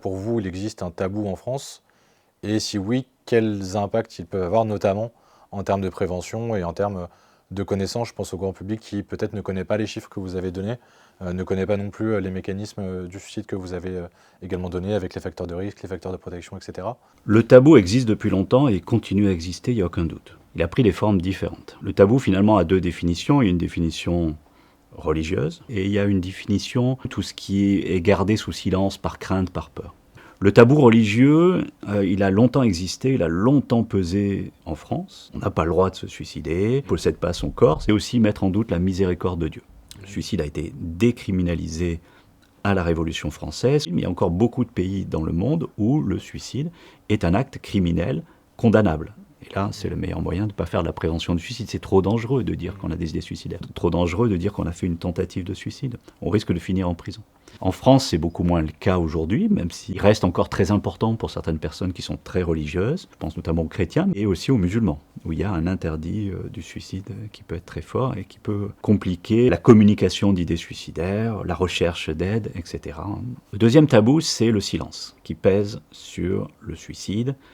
Pour vous, il existe un tabou en France? Et si oui, quels impacts ils peuvent avoir, notamment en termes de prévention et en termes de connaissances? Je pense au grand public qui peut-être ne connaît pas les chiffres que vous avez donnés, ne connaît pas non plus les mécanismes du suicide que vous avez également donnés avec les facteurs de risque, les facteurs de protection, etc. Le tabou existe depuis longtemps et continue à exister, il n'y a aucun doute. Il a pris des formes différentes. Le tabou, finalement, a deux définitions. Il y a une définition religieuse et il y a une définition, tout ce qui est gardé sous silence par crainte, par peur. Le tabou religieux, il a longtemps existé, il a longtemps pesé en France. On n'a pas le droit de se suicider, on ne possède pas son corps. C'est aussi mettre en doute la miséricorde de Dieu. Le suicide a été décriminalisé à la Révolution française, mais il y a encore beaucoup de pays dans le monde où le suicide est un acte criminel condamnable. Et là, c'est le meilleur moyen de ne pas faire de la prévention du suicide. C'est trop dangereux de dire qu'on a des idées suicidaires. Trop dangereux de dire qu'on a fait une tentative de suicide. On risque de finir en prison. En France, c'est beaucoup moins le cas aujourd'hui, même s'il reste encore très important pour certaines personnes qui sont très religieuses. Je pense notamment aux chrétiens, et aussi aux musulmans, où il y a un interdit du suicide qui peut être très fort et qui peut compliquer la communication d'idées suicidaires, la recherche d'aide, etc. Le deuxième tabou, c'est le silence, qui pèse sur le suicide.